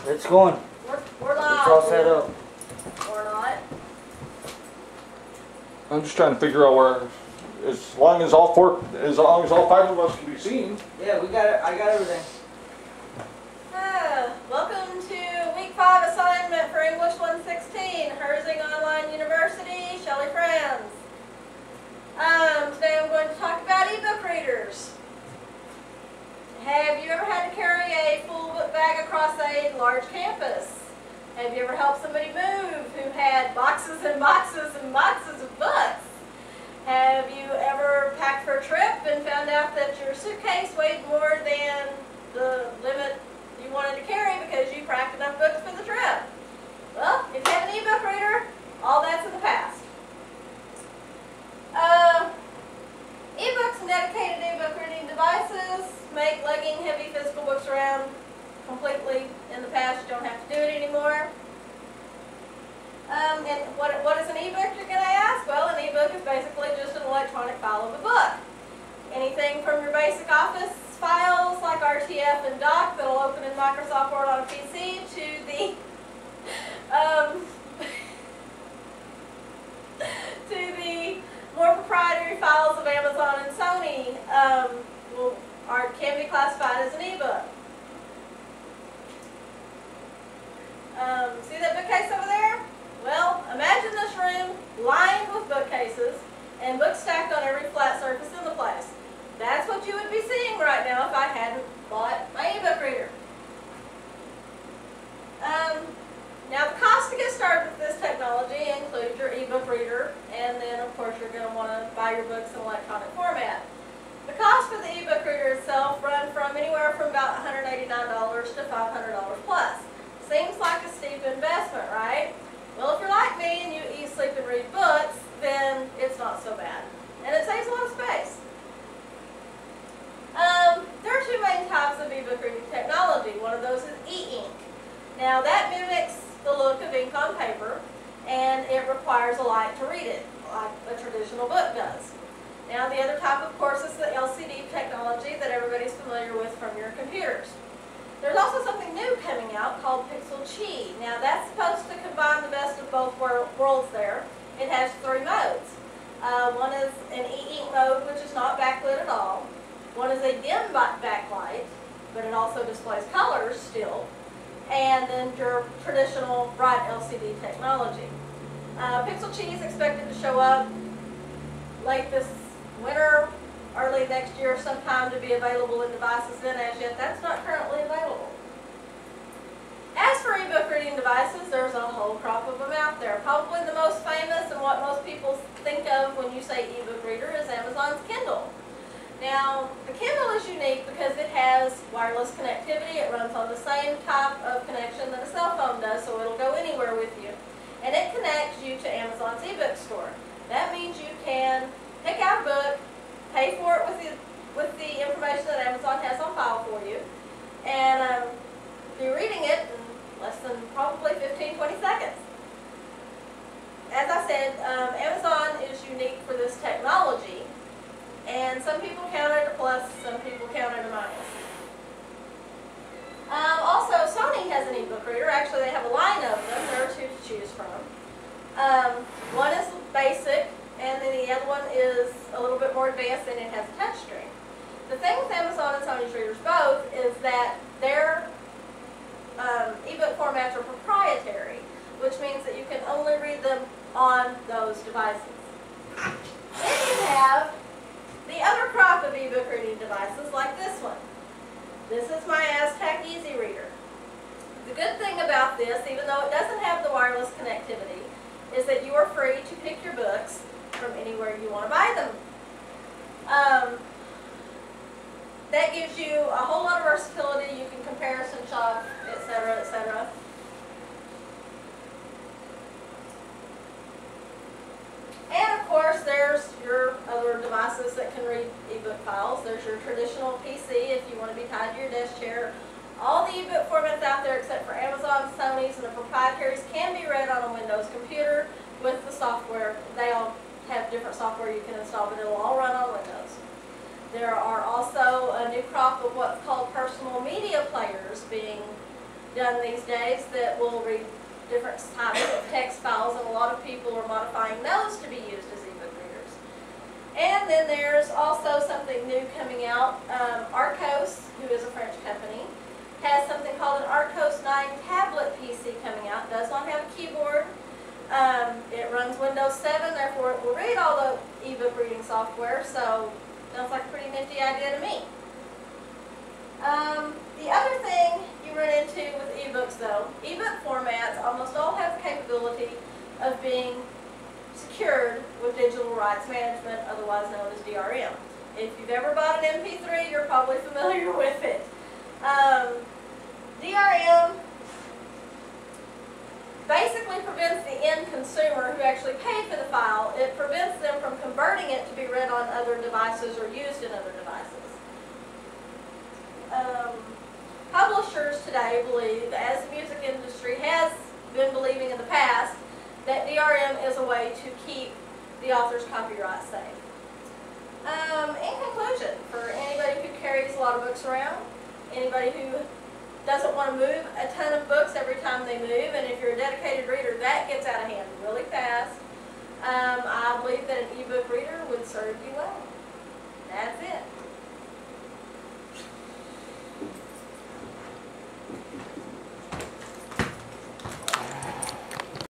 It's going. We're live. It's all set up. Or not. I'm just trying to figure out where, as long as all 5 of us can be seen. Yeah, we got it. I got everything. Welcome to week 5 assignment for English 116, Herzing Online University, Shelley Franz. Today I'm going to talk about ebook readers. Have you ever had to carry a full book bag across a large campus? Have you ever helped somebody move who had boxes and boxes and boxes of books? Have you ever packed for a trip and found out that your suitcase weighed more than the limit you wanted to carry because you packed enough books for the trip? Well, if you have an ebook reader, all that's in the past. Ebooks and dedicated ebook reading devices make lugging heavy physical books around completely in the past. You don't have to do it anymore. And what is an ebook, you're going to ask? Well, an ebook is basically just an electronic file of a book. Anything from your basic office files like RTF and doc that will open in Microsoft Word on a PC to the more proprietary files of Amazon and Sony can be classified as an ebook. See that bookcase over there? Well, imagine this room lined with bookcases and books stacked on every flat surface in the place. That's what you would be seeing right now if I hadn't bought my ebook reader. Now the cost to get started with this technology includes your ebook reader, and then of course you're going to want to buy your books in electronic format. The cost for the ebook reader itself runs from anywhere from about $189 to $500 plus. Seems like a steep investment, right? Well, if you're like me and you eat, sleep, and read books, then it's not so bad. And it saves a lot of space. There are 2 main types of ebook reading technology. One of those is e-ink. Now that mimics the look of ink on paper, and it requires a light to read it, like a traditional book does. Now the other type, of course, is the LCD technology that everybody's familiar with from your computers. There's also something new coming out called Pixel Chi. Now that's supposed to combine the best of both worlds there. It has 3 modes. One is an e-ink mode, which is not backlit at all. One is a dim backlight, but it also displays colors still. And then your traditional bright LCD technology. Pixel Chi is expected to show up late this winter, early next year sometime, to be available in devices. Then as yet, that's not currently available. As for ebook reading devices, there's a whole crop of them out there. Probably the most famous and what most people think of when you say ebook reader is Amazon's Kindle. Now, the Kindle is unique because it has wireless connectivity. It runs on the same type of connection that a cell phone does, so it'll go anywhere with you. And it connects you to Amazon's ebook store. That means you can pick out a book, pay for it with the information that Amazon has on file for you, and be reading it in less than probably 15-20 seconds. As I said, Amazon is unique for this technology. And some people count it a plus, some people count it a minus. Also, Sony has an ebook reader. Actually, they have a line of them. There are 2 to choose from. One is basic, and then the other one is a little bit more advanced, and it has a touch screen. The thing with Amazon and Sony's readers both is that their ebook formats are proprietary, which means that you can only read them on those devices. Then you have the other crop of ebook reading devices, like this one. This is my Aztec Easy Reader. The good thing about this, even though it doesn't have the wireless connectivity, is that you are free to pick your books from anywhere you want to buy them. That gives you a whole lot of versatility. You can comparison shop, etc., etc. And of course, there's your other devices that can read ebook files. There's your traditional PC if you want to be tied to your desk chair. All the ebook formats out there except for Amazon, Sony's, and the proprietaries can be read on a Windows computer with the software. They all have different software you can install, but it'll all run on Windows. There are also a new crop of what's called personal media players being done these days that will read different types of text files, and a lot of people are modifying those to be used as ebook readers. And then there's also something new coming out. Arcos, who is a French company, has something called an Arcos 9 tablet PC coming out. It does not have a keyboard. It runs Windows 7, therefore it will read all the ebook reading software, so sounds like a pretty nifty idea to me. The other thing you run into with ebooks though, ebook formats almost all have the capability of being secured with digital rights management, otherwise known as DRM. If you've ever bought an MP3, you're probably familiar with it. DRM basically prevents the end consumer who actually paid for the file, it prevents them from converting it to be read on other devices or used in other devices. Publishers today believe, as the music industry has been believing in the past, that DRM is a way to keep the author's copyright safe. In conclusion, for anybody who carries a lot of books around, anybody who doesn't want to move a ton of books every time they move, and if you're a dedicated reader, that gets out of hand really fast, I believe that an ebook reader would serve you well.